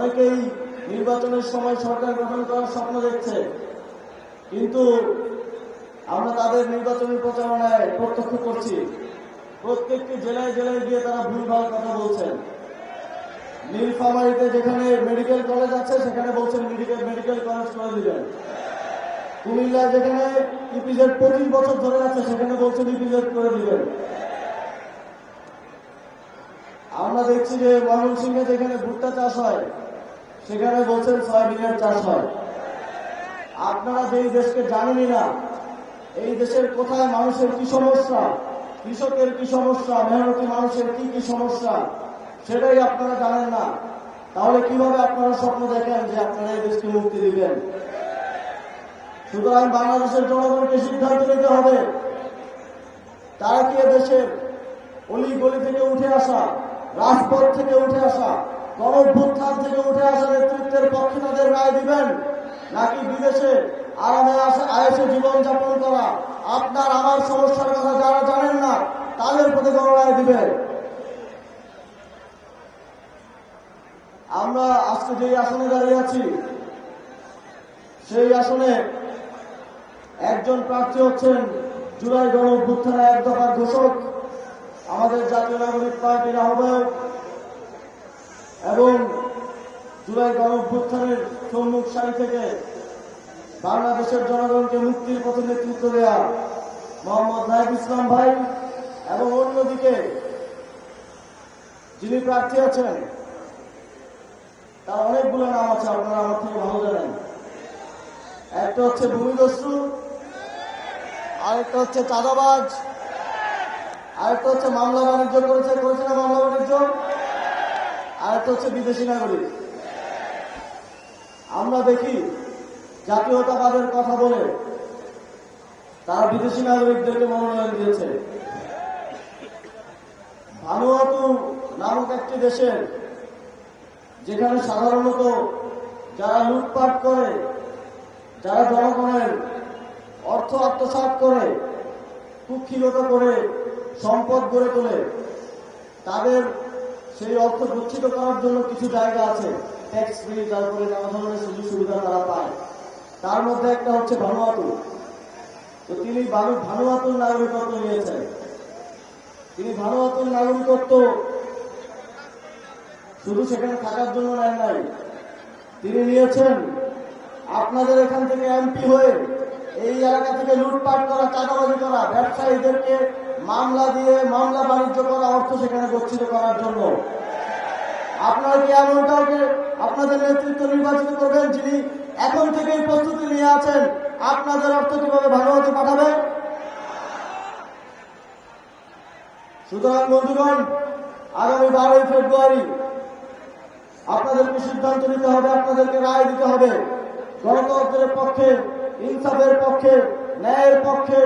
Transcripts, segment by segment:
অনেকেই নির্বাচনের সময় সরকার গঠন করার স্বপ্ন দেখছে, কিন্তু আমরা তাদের নির্বাচনী প্রচারণায় প্রত্যক্ষ করছি প্রত্যেকটি জেলায় জেলায় গিয়ে তারা ভুলভাল কথা বলছেন। নীলফামারীতে যেখানে মেডিকেল কলেজ আছে সেখানে বলছেন মেডিকেল কলেজ করে দিবেন। কুমিল্লায় যেখানে ইপিজেড 25 বছর ধরে আছে সেখানে বলছেন ইপিজেড করে দিবেন। আমরা দেখছি যে ময়মনসিংহে যেখানে ভুট্টা চাষ হয় সেখানে বলছেন সয়াবিনের চাষ হয়। আপনারা যেই দেশকে জানেনই না, এই দেশের কোথায় মানুষের কি সমস্যা, কৃষকের কি সমস্যা, মেহনতি মানুষের কি কি সমস্যা, সেটাই আপনারা জানেন না, তাহলে কিভাবে আপনারা স্বপ্ন দেখেন যে আপনারা এই দেশকে মুক্তি দিবেন? সুতরাং বাংলাদেশের জনগণকে সিদ্ধান্ত নিতে হবে, তারা কি দেশের অলি গলি থেকে উঠে আসা, রাজপথ থেকে উঠে আসা, গণঅভ্যুত্থান থেকে উঠে আসা নেতৃত্বের পক্ষে তাদের রায় দিবেন, নাকি বিদেশে আরামে আয়েসে জীবনযাপন করা আপনার আমার সমস্যার কথা যারা জানেন না তাদের প্রতি গণরায় দিবেন? আমরা আজকে যেই আসনে দাঁড়িয়ে আছি সেই আসনে একজন প্রার্থী হচ্ছেন জুলাই গণঅভ্যুত্থানের এক দফার ঘোষক, আমাদের জাতীয় নাগরিক পার্টির আহ্বায়ক এবং জুলাই গণঅভ্যুত্থানের সম্মুখ সারি থেকে বাংলাদেশের জনগণকে মুক্তির পথে নেতৃত্ব দেয়া মোহাম্মদ নাহিদ ইসলাম ভাই, এবং অন্যদিকে যিনি প্রার্থী আছেন তার অনেকগুলো নাম আছে, আপনারা আমার থেকে ভালো জানেন। একটা হচ্ছে ভূমিদস্যু, আরেকটা হচ্ছে চাঁদাবাজ, আরেকটা হচ্ছে মামলা বাণিজ্য করেছে না মামলা বাণিজ্য, আরেকটা হচ্ছে বিদেশি নাগরিক। আমরা দেখি জাতীয়তাবাদের কথা বলে তারা বিদেশি নাগরিকদেরকে মনোনয়ন দিয়েছে। ভানুয়াতু নামক একটি দেশের যেখানে সাধারণত যারা লুটপাট করে, যারা জনগণের অর্থ আত্মসাৎ করে, কুক্ষিগত করে সম্পদ গড়ে তোলে, তাদের সেই অর্থ গচ্ছিত করার জন্য কিছু জায়গা আছে, ট্যাক্স ফ্রি, তারপরে নানা ধরনের সুযোগ সুবিধা তারা পায়। তার মধ্যে একটা হচ্ছে ভানুয়াতু। তো তিনি ভানুয়াতুর নাগরিকত্ব নিয়েছেন। তিনি ভানুয়াতুর নাগরিকত্ব শুধু সেখানে থাকার জন্য নেন নাই, তিনি নিয়েছেন আপনাদের এখান থেকে এমপি হয়ে এই এলাকা থেকে লুটপাট করা, চাঁদাবাজি করা, ব্যবসায়ীদেরকে মামলা দিয়ে মামলা বাণিজ্য করা, অর্থ সেখানে গচ্ছিত করার জন্য। আপনারা কি এমন কাউকে আপনাদের নেতৃত্ব নির্বাচিত করবেন যিনি এখন থেকেই প্রস্তুতি নিয়ে আছেন আপনাদের অর্থ কিভাবে ভানুয়াতে পাঠাবে? সুতরাং বন্ধুগণ, আগামী 12ই ফেব্রুয়ারি আপনাদেরকে সিদ্ধান্ত নিতে হবে, আপনাদেরকে রায় দিতে হবে। গণতন্ত্রের পক্ষে, ইনসাফের পক্ষে, ন্যায়ের পক্ষে,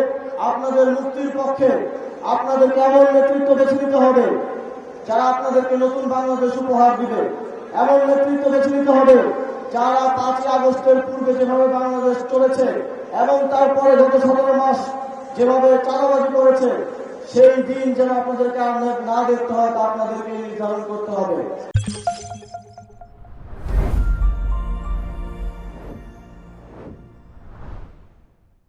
আপনাদের মুক্তির পক্ষে আপনাদেরকে এমন নেতৃত্ব বেছে নিতে হবে যারা আপনাদেরকে নতুন বাংলাদেশ উপহার দিবে। এমন নেতৃত্ব বেছে নিতে হবে যারা 5ই আগস্টের পূর্বে যেভাবে বাংলাদেশ চলেছে এবং তারপরে গত 17 মাস যেভাবে চাঁদাবাজি করেছে, সেই দিন যেন আপনাদেরকে আর না দেখতে হয় তা আপনাদেরকে নির্ধারণ করতে হবে।